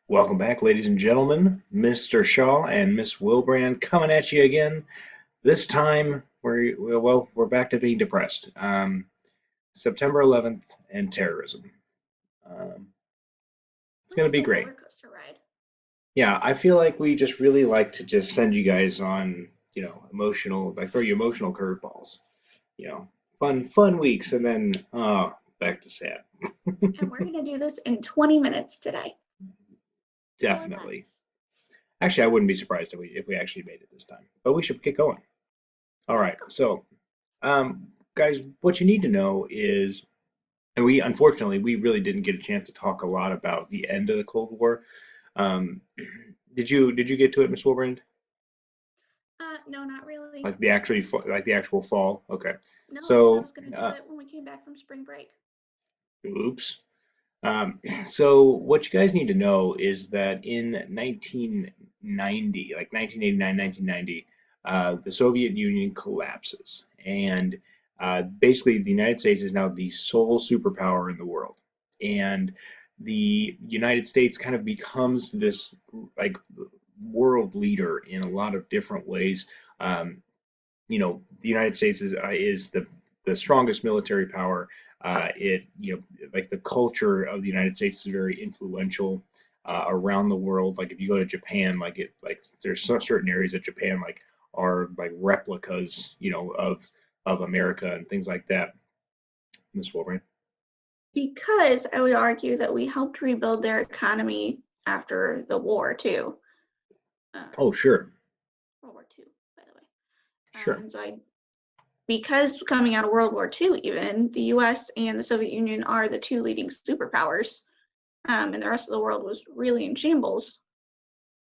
Welcome back, ladies and gentlemen. Mr. Shaw and Miss Willbrand coming at you again. This time, we're back to being depressed. September 11th and terrorism. Um, it's going to Like be a great. roller coaster ride. Yeah, I feel like we just really like to just send you guys on, emotional, like throw you emotional curveballs. Fun weeks, and then back to sad. And we're going to do this in 20 minutes today, or Definitely. less. Actually, I wouldn't be surprised if we actually made it this time. But we should get going. All Let's right. go. Guys, what you need to know is, and we unfortunately we really didn't get a chance to talk a lot about the end of the Cold War. Um, did you get to it, Miss Wilbrand? No, not really. Like the actual fall? Okay. No, because I So, was going to do it when we came back from spring break. oops. So what you guys need to know is that in 1990, like 1989, 1990, the Soviet Union collapses, and basically the United States is now the sole superpower in the world, and the United States kind of becomes this like world leader in a lot of different ways. Um, the United States is the strongest military power. Like the culture of the United States is very influential around the world. Like if you go to Japan, like there's certain areas of Japan are like replicas, of America and things like that. Miss Wolverine. Because I would argue that we helped rebuild their economy after the war, too. Oh, sure, World War II, by the way. sure. And so because coming out of World War II, even, the US and the Soviet Union are the two leading superpowers, and the rest of the world was really in shambles.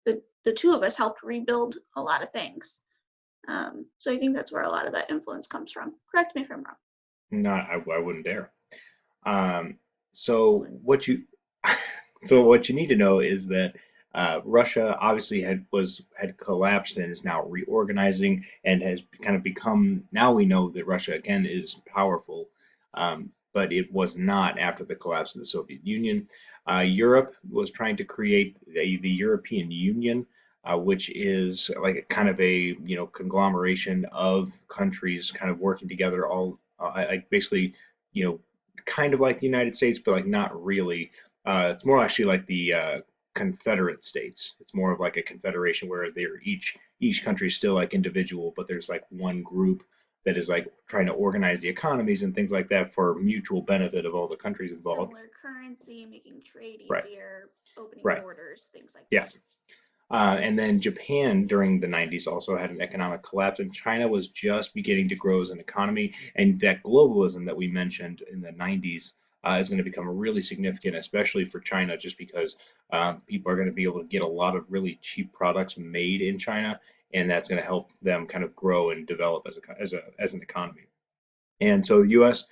The two of us helped rebuild a lot of things. So I think that's where a lot of that influence comes from. Correct me if I'm wrong. Not, I wouldn't dare. Um, so Would. what you so what you need to know is that Russia obviously had collapsed and is now reorganizing and has kind of become. Now we know that Russia again is powerful, but it was not after the collapse of the Soviet Union. Europe was trying to create the European Union, which is like a kind of a conglomeration of countries kind of working together, all like basically you know kind of like the United States, but like not really. It's more actually like the Confederate States. It's more of like a confederation where they're each country is still like individual, but there's like one group that is like trying to organize the economies and things like that for mutual benefit of all the countries involved. Similar currency, making trade Right, easier, opening right, borders, things like yeah. that. And then Japan during the 90s also had an economic collapse, and China was just beginning to grow as an economy. And that globalism that we mentioned in the 90s is going to become really significant, especially for China, just because people are going to be able to get a lot of really cheap products made in China, and that's going to help them kind of grow and develop as an economy. And so the U.S.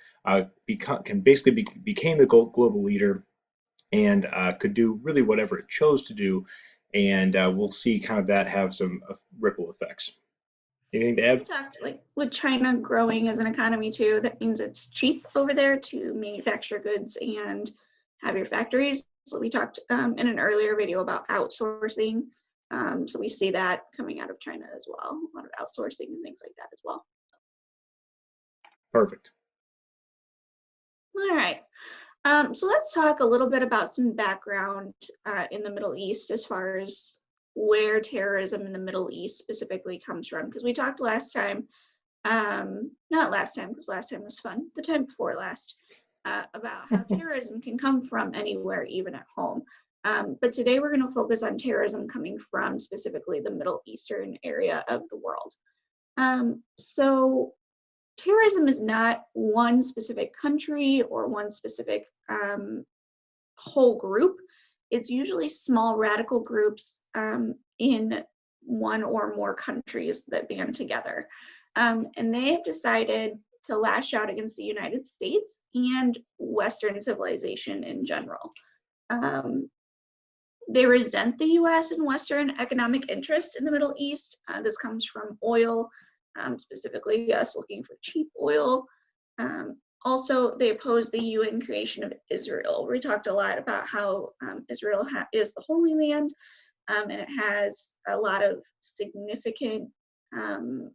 Can basically became the global leader and could do really whatever it chose to do. And we'll see kind of that have some ripple effects. Anything to We add? talked like with China growing as an economy too, that means it's cheap over there to manufacture goods and have your factories. So we talked in an earlier video about outsourcing. So we see that coming out of China as well, a lot of outsourcing and things like that as well. Perfect. All right. So let's talk a little bit about some background in the Middle East as far as where terrorism in the Middle East specifically comes from. Because we talked last time, not last time, because last time was fun, the time before last, about how terrorism can come from anywhere, even at home. But today we're going to focus on terrorism coming from specifically the Middle Eastern area of the world. So terrorism is not one specific country or one specific whole group. It's usually small radical groups in one or more countries that band together. And they have decided to lash out against the United States and Western civilization in general. Um, they resent the US and Western economic interest in the Middle East. This comes from oil, specifically us looking for cheap oil. Also, they opposed the UN creation of Israel. We talked a lot about how Israel is the Holy Land, and it has a lot of um,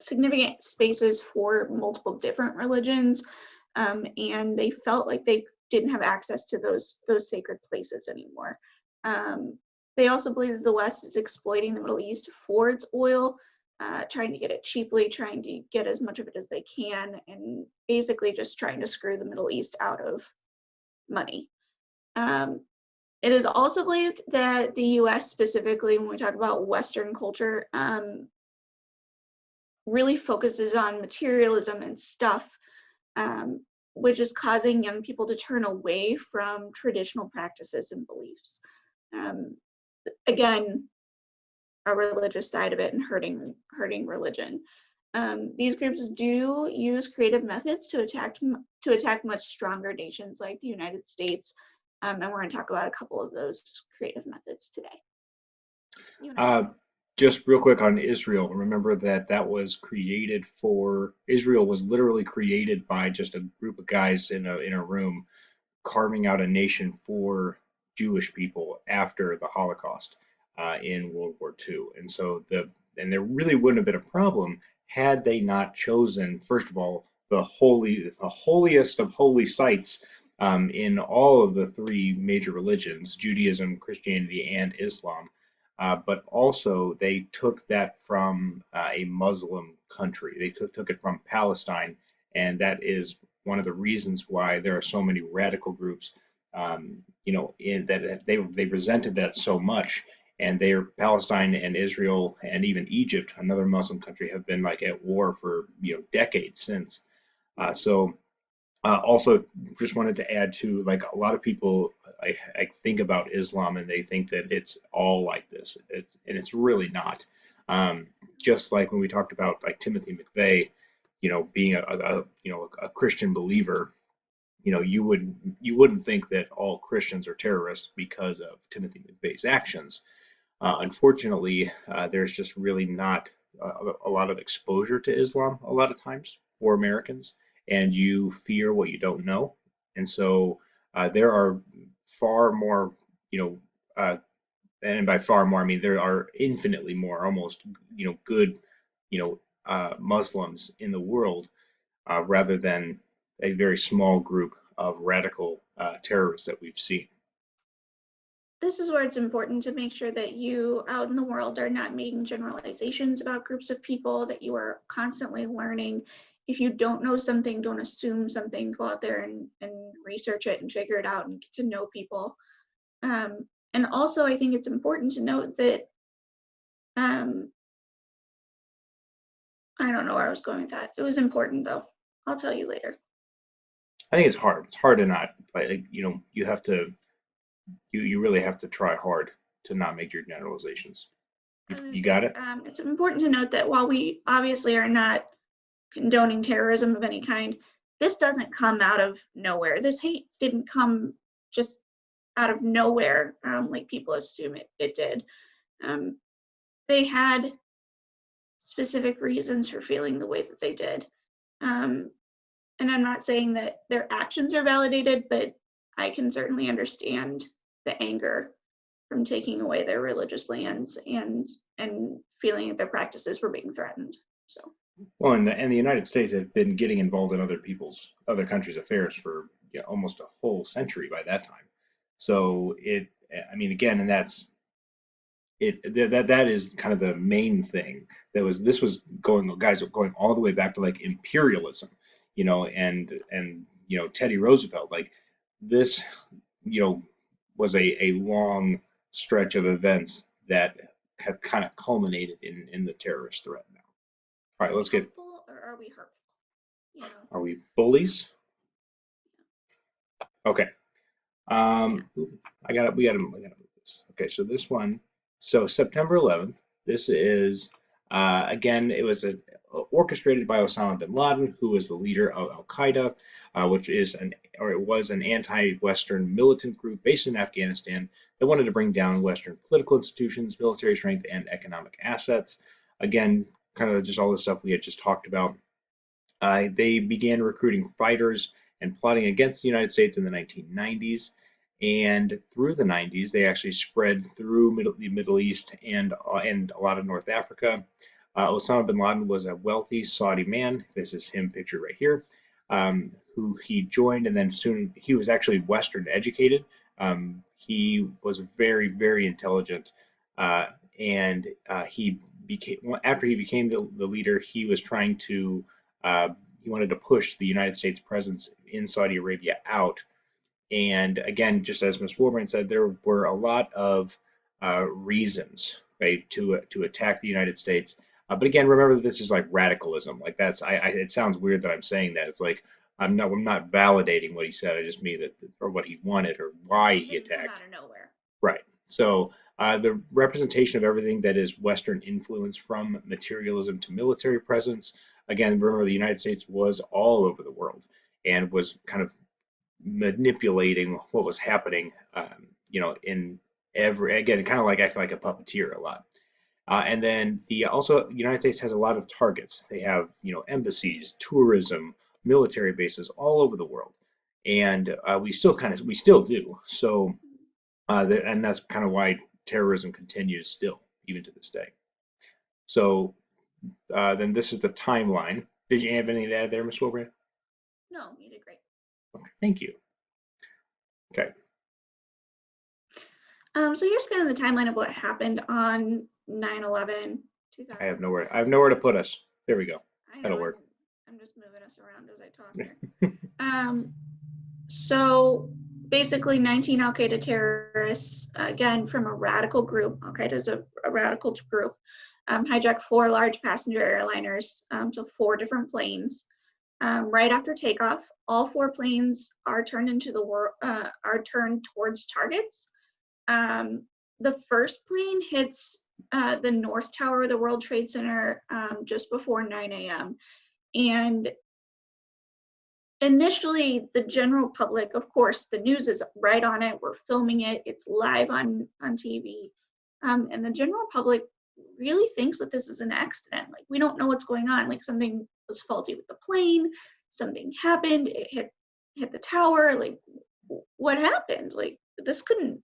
significant spaces for multiple different religions, and they felt like they didn't have access to those sacred places anymore. Um, they also believe that the West is exploiting the Middle East for its oil, trying to get it cheaply, trying to get as much of it as they can, and basically just trying to screw the Middle East out of money. Um, it is also believed that the US, specifically when we talk about Western culture, really focuses on materialism and stuff, um, which is causing young people to turn away from traditional practices and beliefs. Um, again, a religious side of it and hurting religion. These groups do use creative methods to attack much stronger nations like the United States, and we're going to talk about a couple of those creative methods today. Uh, just real quick on Israel, remember that Israel was literally created by just a group of guys in a room carving out a nation for Jewish people after the Holocaust in World War II. And there really wouldn't have been a problem had they not chosen, first of all, the holiest of holy sites in all of the three major religions, Judaism, Christianity, and Islam. But also, they took that from a Muslim country. They took it from Palestine, and that is one of the reasons why there are so many radical groups, in that they resented that so much. And Palestine and Israel and even Egypt, another Muslim country, have been like at war for decades since. So also, just wanted to add to, like, a lot of people, I think about Islam and they think that it's all like this. And it's really not. Just like when we talked about like Timothy McVeigh, being a Christian believer, you wouldn't think that all Christians are terrorists because of Timothy McVeigh's actions. Unfortunately, there's just really not a lot of exposure to Islam a lot of times for Americans, and you fear what you don't know. And so there are far more, you know, and by far more, I mean there are infinitely more, almost, good, Muslims in the world, rather than a very small group of radical terrorists that we've seen. This is where it's important to make sure that you out in the world are not making generalizations about groups of people, that you are constantly learning. If you don't know something, don't assume something. Go out there and research it and figure it out and get to know people. And also, I think it's important to note that um, I don't know where I was going with that. It was important though. I'll tell you later. I think it's hard. It's hard to not, like, you have to, you really have to try hard to not make your generalizations. I was gonna You got say, it? it's important to note that while we obviously are not condoning terrorism of any kind, this doesn't come out of nowhere. This hate didn't come just out of nowhere, like people assume it did. Um, they had specific reasons for feeling the way that they did. Um, and I'm not saying that their actions are validated, but I can certainly understand the anger from taking away their religious lands and feeling that their practices were being threatened. So Well, and the United States has been getting involved in other countries' affairs for, almost a whole century by that time. So I mean, again, and that is kind of the main thing. This was going all the way back to like imperialism, and Teddy Roosevelt, like this, you know, was a long stretch of events that have kind of culminated in the terrorist threat now. All right, let's get. helpful or are we hurtful? You know, Are we bullies? Okay. We gotta move this. Okay, so this one, so September 11th. This is again, it was orchestrated by Osama bin Laden, who was the leader of Al Qaeda, which is it was an anti-Western militant group based in Afghanistan that wanted to bring down Western political institutions, military strength, and economic assets. Again, kind of just all the stuff we had just talked about. They began recruiting fighters and plotting against the United States in the 1990s. And through the 90s, they actually spread through the Middle East and a lot of North Africa. Osama bin Laden was a wealthy Saudi man. This is him pictured right here, who he joined, and then soon he was actually Western educated. He was very, very intelligent, and he became after he became the leader. He was trying to uh, he wanted to push the United States presence in Saudi Arabia out. And again, just as Ms. Willbrand said, there were a lot of reasons, right, to attack the United States. But again, remember that this is like radicalism. Like that's it sounds weird that I'm saying that. It's like I'm not validating what he said. I just mean that or what he wanted or why It he didn't come attacked. out of nowhere. Right. So the representation of everything that is Western influence, from materialism to military presence. Again, remember the United States was all over the world and was kind of manipulating what was happening, in every, again, kind of like acting like a puppeteer a lot. And then the United States has a lot of targets. They have, embassies, tourism, military bases all over the world, and we still do. So, and that's kind of why terrorism continues still, even to this day. So then this is the timeline. Did you have anything to add there, Ms. Wilbrand? No, you did great. Okay, thank you. Okay, So here's kind of the timeline of what happened on 9/11, I have nowhere to 2001. put us. There we go. I know That'll work. I'm just moving us around as I talk here. Um, so basically 19 Al-Qaeda terrorists, again from a radical group, Al-Qaeda is a radical group, hijacked 4 large passenger airliners, so 4 different planes. Right after takeoff, all 4 planes are turned are turned towards targets. The first plane hits the North Tower of the World Trade Center just before 9 a.m. And initially, the general public, of course, the news is right on it. We're filming it. It's live on TV. And the general public really thinks that this is an accident. Like, we don't know what's going on. Like, something was faulty with the plane. Something happened. It hit the tower. Like, what happened? Like, this couldn't,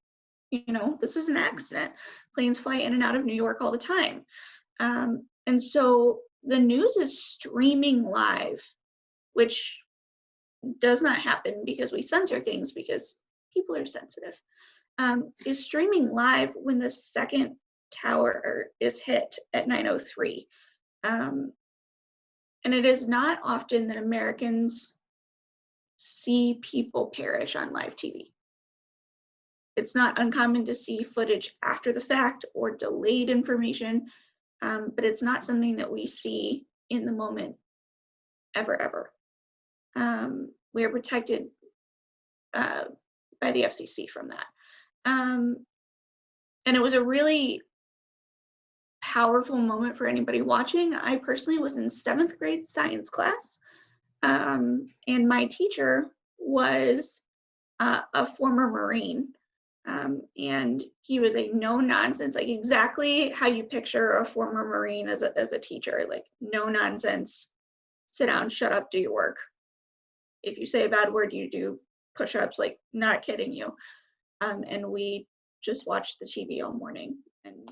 this is an accident. Planes fly in and out of New York all the time. And so the news is streaming live, which does not happen because we censor things because people are sensitive, is streaming live when the second tower is hit at 9:03. And it is not often that Americans see people perish on live TV. It's not uncommon to see footage after the fact or delayed information, but it's not something that we see in the moment ever. We are protected uh, by the FCC from that. And it was a really powerful moment for anybody watching. I personally was in 7th grade science class, and my teacher was a former Marine. And he was a no nonsense, like exactly how you picture a former Marine as a teacher, like no nonsense, sit down, shut up, do your work. If you say a bad word, you do push-ups, like not kidding you. And we just watched the TV all morning, and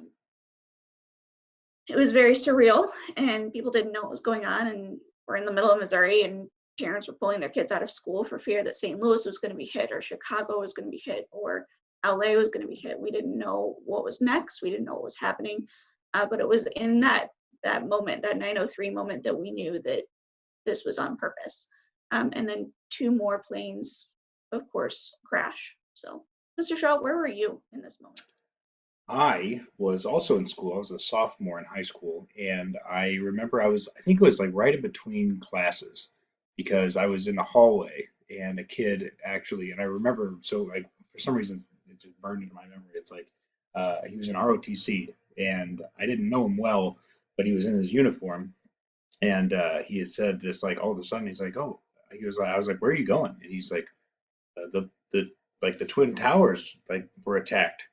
it was very surreal, and people didn't know what was going on, and we're in the middle of Missouri, and parents were pulling their kids out of school for fear that St. Louis was going to be hit, or Chicago was going to be hit, or LA was going to be hit. We didn't know what was next. We didn't know what was happening. But it was in that moment, that 9:03 moment, that we knew that this was on purpose. And then 2 more planes, of course, crash. So, Mr. Shaw, where were you in this moment? I was also in school. I was a sophomore in high school, and I remember I think it was like right in between classes because I was in the hallway and a kid actually, and I remember, so like for some reason it just burned into my memory. It's like he was in ROTC, and I didn't know him well, but he was in his uniform, and he had said just like all of a sudden he's like, oh, he was like, I was like, where are you going? And he's like, the like the Twin Towers like were attacked.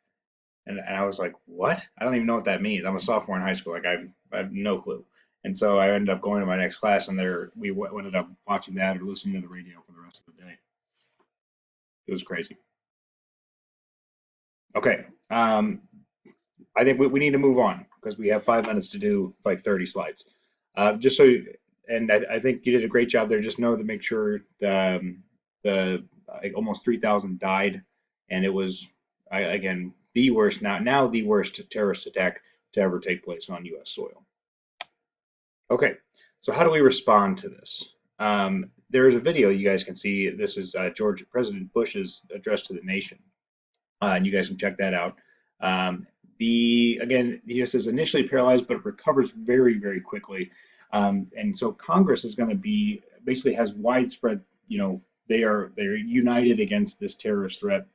And I was like, what? I don't even know what that means. I'm a sophomore in high school. Like I have no clue. And so I ended up going to my next class, and we ended up watching that or listening to the radio for the rest of the day. It was crazy. Okay. I think we need to move on because we have 5 minutes to do like 30 slides. Just so, and I think you did a great job there. Just know to make sure the like almost 3,000 died, and it was again the worst now the worst terrorist attack to ever take place on U.S. soil. Okay, so how do we respond to this? There is a video you guys can see. This is President Bush's address to the nation, and you guys can check that out. Again, the U.S. is initially paralyzed, but recovers very, very quickly. And so Congress is going to be basically has widespread, they're united against this terrorist threat.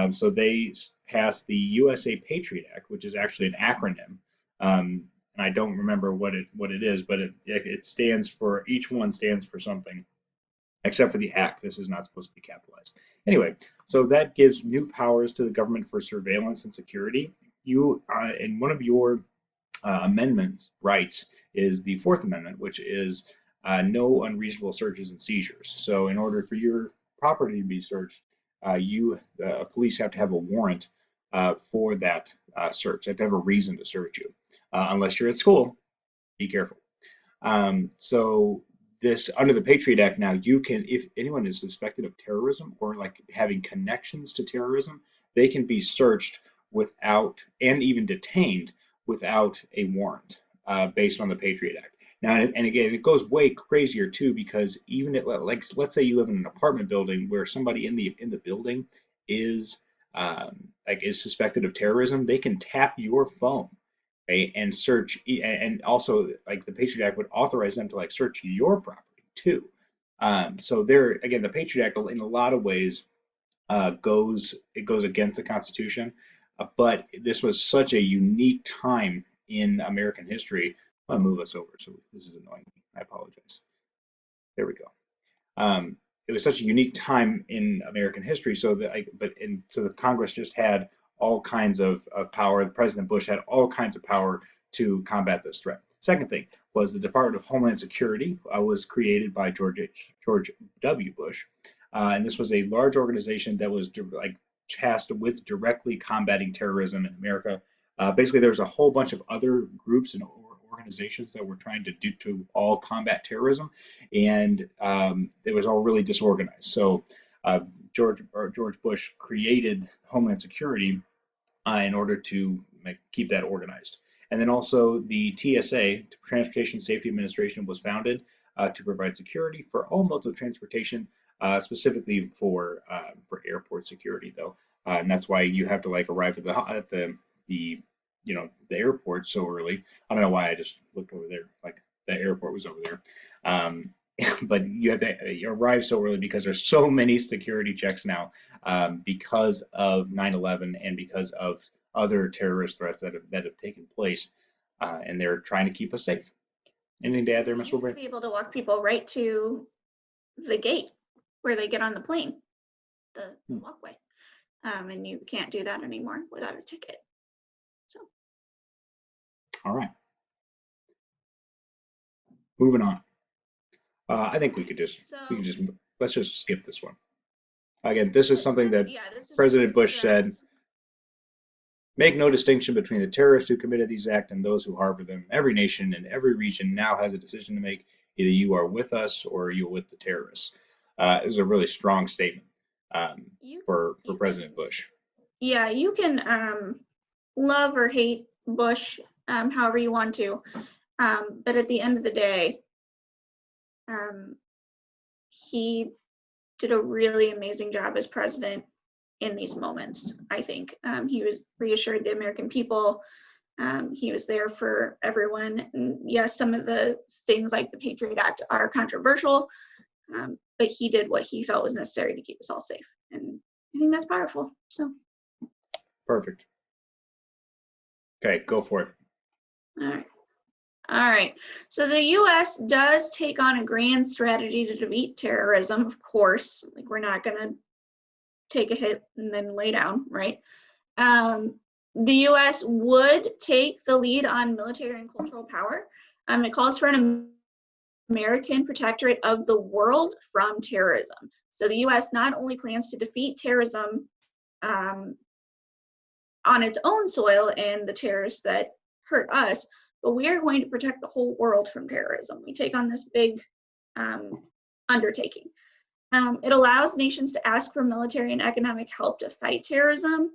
So they passed the USA Patriot Act, which is actually an acronym. And I don't remember what it is, but it stands for, each one stands for something, except for the act. This is not supposed to be capitalized. Anyway, so that gives new powers to the government for surveillance and security. You, in one of your amendments rights is the Fourth Amendment, which is no unreasonable searches and seizures. So in order for your property to be searched, police have to have a warrant for that search. They have to have a reason to search you. Unless you're at school, be careful. So this under the Patriot Act now, you can, if anyone is suspected of terrorism or like having connections to terrorism, they can be searched without and even detained without a warrant based on the Patriot Act. Now, and again, it goes way crazier too, because even like let's say you live in an apartment building where somebody in the building is is suspected of terrorism, they can tap your phone, right, and search, and also like the Patriot Act would authorize them to like search your property too. So there again, the Patriot Act in a lot of ways goes against the Constitution, but this was such a unique time in American history. I'm gonna move us over, so this is annoying me. I apologize. There we go. It was such a unique time in American history, so so the Congress just had all kinds of power. President Bush had all kinds of power to combat this threat. Second thing was the Department of Homeland Security was created by George W. Bush, and this was a large organization that was tasked with directly combating terrorism in America. Basically, there was a whole bunch of other groups and organizations that were trying to all combat terrorism, and it was all really disorganized. So George Bush created Homeland Security in order to keep that organized. And then also the TSA, Transportation Safety Administration, was founded to provide security for all modes of transportation, specifically for airport security, though. And that's why you have to like arrive at the airport so early. I don't know why I just looked over there, like the airport was over there. But you have to arrive so early because there's so many security checks now because of 9/11 and because of other terrorist threats that have taken place, and they're trying to keep us safe. Anything to add there, Ms. Used to Willbrand? be able to walk people right to the gate where they get on the plane, the walkway, and you can't do that anymore without a ticket. So. All right. Moving on. I think we could just let's just skip this one. Again, this is something that President Bush said. Make no distinction between the terrorists who committed these acts and those who harbor them. Every nation and every region now has a decision to make. Either you are with us or you're with the terrorists. This is a really strong statement for President Bush. Yeah, you can love or hate Bush however you want to, but at the end of the day, he did a really amazing job as president in these moments. I think he reassured the American people. He was there for everyone. And yes, some of the things like the Patriot Act are controversial, but he did what he felt was necessary to keep us all safe. And I think that's powerful. So. Perfect. Okay, go for it. All right. So the U.S. does take on a grand strategy to defeat terrorism, of course. Like, we're not going to take a hit and then lay down, right? The U.S. would take the lead on military and cultural power. It calls for an American protectorate of the world from terrorism. So the US not only plans to defeat terrorism on its own soil and the terrorists that hurt us, but we are going to protect the whole world from terrorism. We take on this big undertaking. It allows nations to ask for military and economic help to fight terrorism,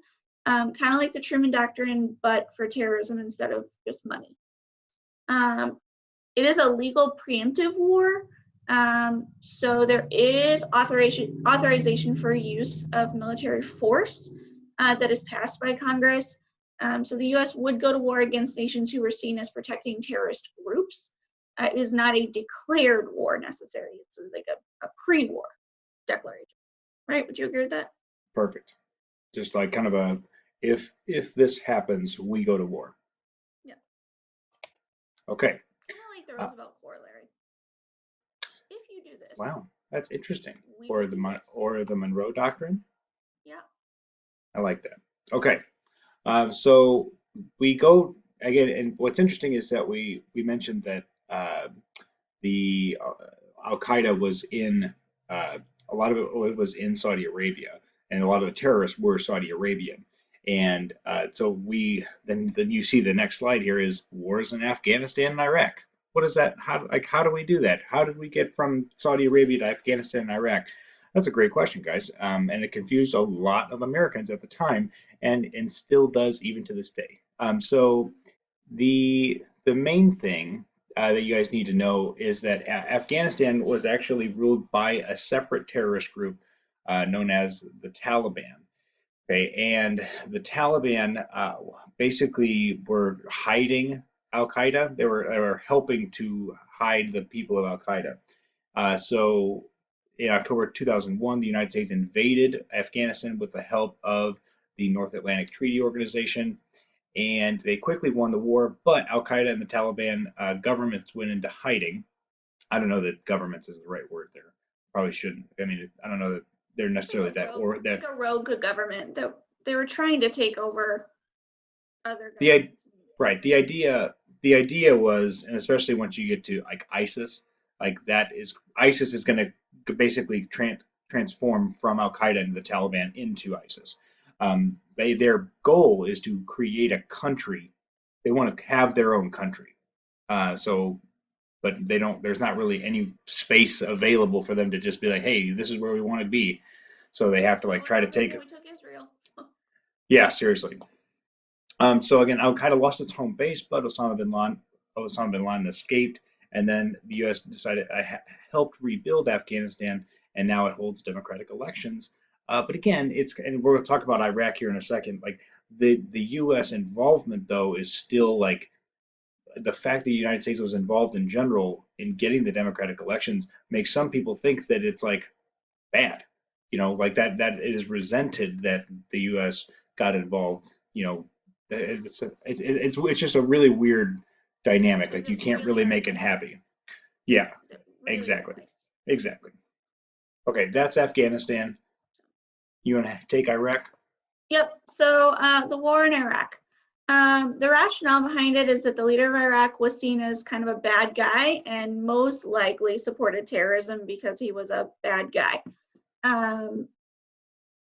kind of like the Truman Doctrine, but for terrorism instead of just money. It is a legal preemptive war, so there is authorization for use of military force that is passed by Congress. So the US would go to war against nations who were seen as protecting terrorist groups. It is not a declared war necessarily. It's like a pre-war declaration, right? Would you agree with that? Perfect. Just like kind of a, if this happens, we go to war. Yeah. Okay. Kind of like the Roosevelt corollary. If you do this. Wow, that's interesting. We Or will do this. or the Monroe Doctrine. Yeah. I like that. Okay. So we go again, and what's interesting is that we mentioned that the Al Qaeda was in a lot of it was in Saudi Arabia, and a lot of the terrorists were Saudi Arabian. And so then you see the next slide here is wars in Afghanistan and Iraq. What is that? How do we do that? How did we get from Saudi Arabia to Afghanistan and Iraq? That's a great question, guys, and it confused a lot of Americans at the time, and still does even to this day. So the main thing that you guys need to know is that Afghanistan was actually ruled by a separate terrorist group known as the Taliban. Okay, and the Taliban basically were hiding Al Qaeda. They were helping to hide the people of Al Qaeda. So in October 2001, the United States invaded Afghanistan with the help of the North Atlantic Treaty Organization, and they quickly won the war. But Al Qaeda and the Taliban governments went into hiding. I don't know that governments is the right word there. Probably shouldn't. I mean, I don't know that they're necessarily that or that. Like a rogue government that they were trying to take over other The governments. right. The idea was, and especially once you get to like ISIS, like that is ISIS is going to basically transform from Al Qaeda and the Taliban into ISIS. Their goal is to create a country. They want to have their own country. But they don't. There's not really any space available for them to just be like, hey, this is where we want to be. So they have to like try to take it. We took Israel. Yeah, seriously. So again, Al Qaeda lost its home base, but Osama bin Laden escaped, and then the U.S. decided helped rebuild Afghanistan, and now it holds democratic elections. But again, and we're going to talk about Iraq here in a second. Like the U.S. involvement though is still like the fact that the United States was involved in general in getting the democratic elections makes some people think that it's like bad, like that it is resented that the U.S. got involved. It's just a really weird dynamic. Like you can't really make it happy. Yeah, exactly, exactly. Okay, that's Afghanistan. You want to take Iraq? Yep. So the war in Iraq. The rationale behind it is that the leader of Iraq was seen as kind of a bad guy and most likely supported terrorism because he was a bad guy.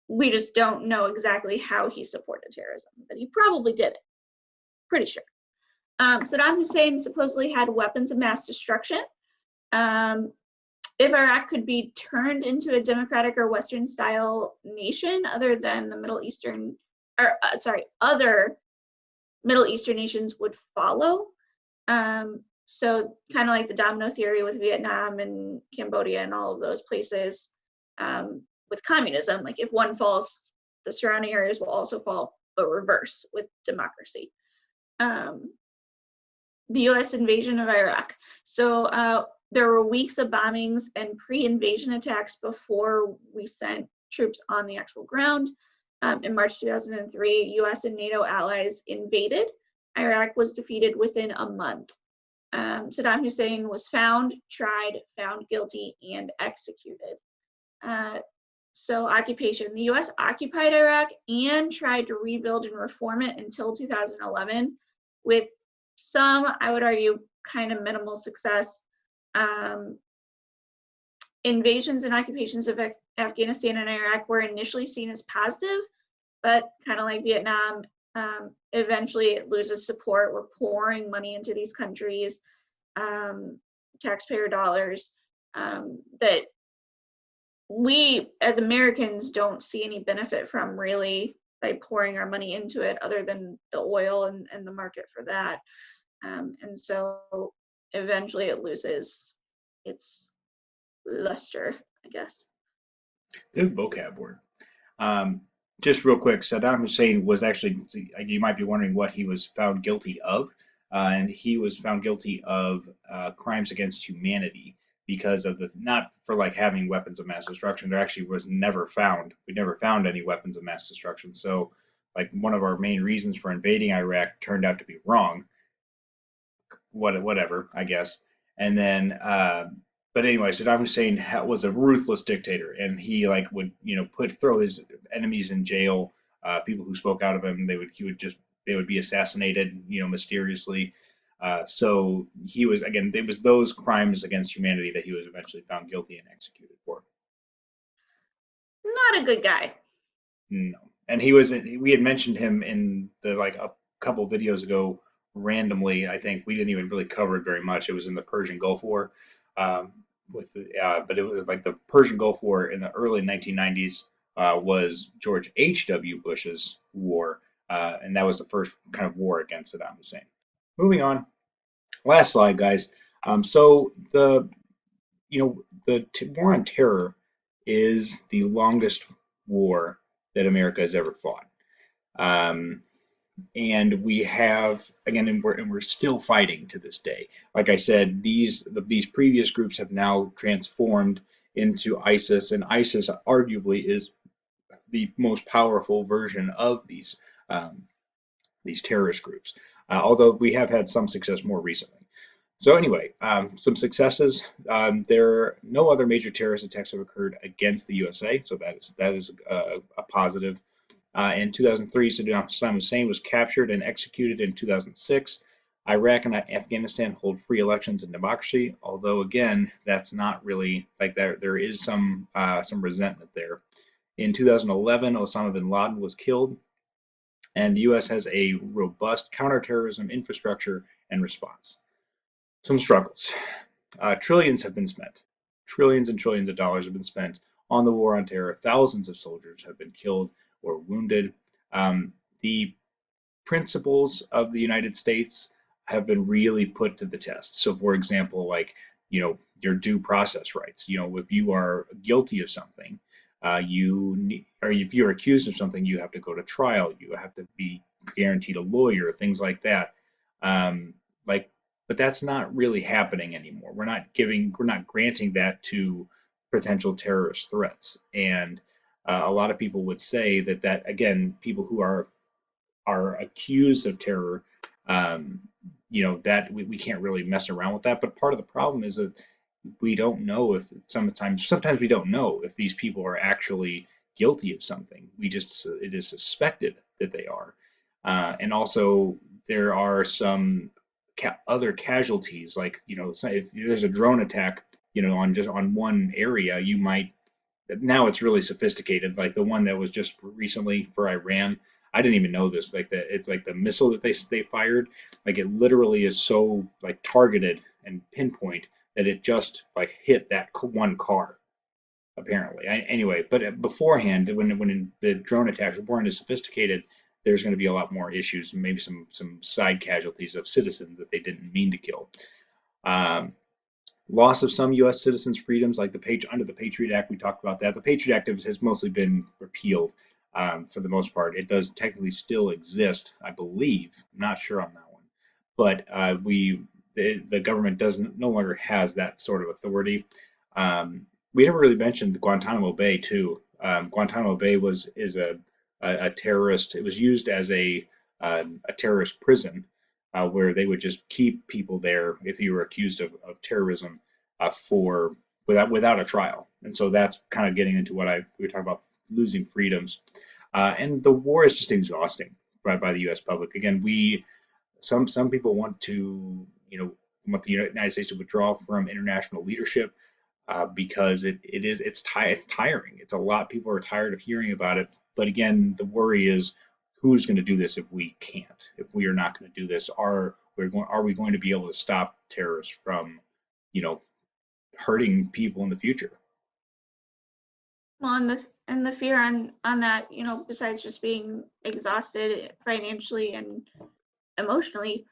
We just don't know exactly how he supported terrorism, but he probably did it. Pretty sure. Saddam Hussein supposedly had weapons of mass destruction. If Iraq could be turned into a democratic or Western style nation other than the other Middle Eastern nations would follow. So kind of like the domino theory with Vietnam and Cambodia and all of those places with communism, like if one falls, the surrounding areas will also fall, but reverse with democracy. The US invasion of Iraq. So there were weeks of bombings and pre-invasion attacks before we sent troops on the actual ground. In March 2003, US and NATO allies invaded. Iraq was defeated within a month. Saddam Hussein was found, tried, found guilty, and executed. So occupation. The US occupied Iraq and tried to rebuild and reform it until 2011 with some, I would argue, kind of minimal success. Invasions and occupations of Afghanistan and Iraq were initially seen as positive, but kind of like Vietnam, eventually it loses support. We're pouring money into these countries, taxpayer dollars, that we as Americans don't see any benefit from really by pouring our money into it, other than the oil and the market for that. And so eventually it loses its luster, I guess. Good vocab word. Um, just real quick, Saddam Hussein was actually, you might be wondering what he was found guilty of. And he was found guilty of crimes against humanity because of the, not for like having weapons of mass destruction. There actually was never found, we never found any weapons of mass destruction. So, like, one of our main reasons for invading Iraq turned out to be wrong. Whatever, I guess. And then, but anyway, Saddam Hussein was a ruthless dictator, and he like would throw his enemies in jail. People who spoke out of him, they would be assassinated, mysteriously. So he was, again, it was those crimes against humanity that he was eventually found guilty and executed for. Not a good guy. No, and he was. We had mentioned him in the like a couple videos ago randomly. I think we didn't even really cover it very much. It was in the Persian Gulf War, um, but it was like the Persian Gulf War in the early 1990s was George H.W. Bush's war, and that was the first kind of war against Saddam Hussein. Moving on, last slide, guys. So the war on terror is the longest war that America has ever fought. Um, and we have again, and we're still fighting to this day. Like I said, these previous groups have now transformed into ISIS, and ISIS arguably is the most powerful version of these terrorist groups. Although we have had some success more recently. So anyway, some successes. No other major terrorist attacks have occurred against the USA, so that is a positive. In 2003, Saddam Hussein was captured and executed in 2006. Iraq and Afghanistan hold free elections and democracy, although again, that's not really like there is some resentment there. In 2011, Osama bin Laden was killed, and the U.S. has a robust counterterrorism infrastructure and response. Some struggles. Trillions have been spent. Trillions and trillions of dollars have been spent on the war on terror. Thousands of soldiers have been killed or wounded. The principles of the United States have been really put to the test. So, for example, like, your due process rights. If you are guilty of something, or if you're accused of something, you have to go to trial. You have to be guaranteed a lawyer, things like that. Um, like, but that's not really happening anymore. We're not granting that to potential terrorist threats. And a lot of people would say that again, people who are accused of terror, um, that we can't really mess around with that. But part of the problem is that we don't know if sometimes we don't know if these people are actually guilty of something. It is suspected that they are, and also there are some other casualties. Like, if there's a drone attack, on one area, you might. Now it's really sophisticated. Like the one that was just recently for Iran, I didn't even know this. Like it's like the missile that they fired. Like it literally is so like targeted and pinpoint that it just like hit that one car. Apparently, anyway. But beforehand, when the drone attacks were more sophisticated, there's going to be a lot more issues and maybe some side casualties of citizens that they didn't mean to kill. Um, Loss of some U.S. citizens' freedoms, like under the Patriot Act, we talked about that. The Patriot Act has mostly been repealed for the most part. It does technically still exist, I believe. I'm not sure on that one, but the government doesn't no longer has that sort of authority. We never really mentioned the Guantanamo Bay too. Guantanamo Bay is a terrorist. It was used as a terrorist prison where they would just keep people there if you were accused of terrorism for without a trial. And so that's kind of getting into what we were talking about, losing freedoms. And the war is just exhausting by the U.S. public. Again, some people want to want the United States to withdraw from international leadership because it's tiring. It's a lot. People are tired of hearing about it. But again, the worry is who's going to do this if we can't? If we are not going to do this, are we going to be able to stop terrorists from, you know, hurting people in the future? Well, and the fear on that, you know, besides just being exhausted financially and emotionally,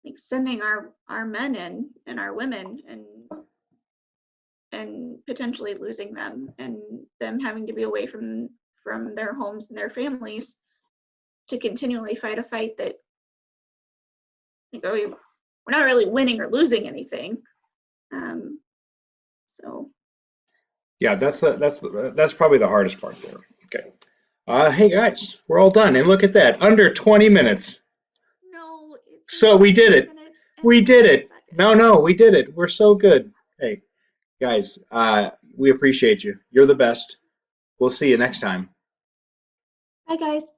like sending our men in and our women and potentially losing them and them having to be away from their homes and their families to continually fight a fight that, you know, we're not really winning or losing anything. So Yeah, that's probably the hardest part there. Okay. Hey guys, we're all done, and look at that, under 20 minutes. no, it says So we did 19 it. minutes and We did 11 it. seconds. No, we did it. We're so good. Hey guys, we appreciate you. You're the best. We'll see you next time. Hi guys.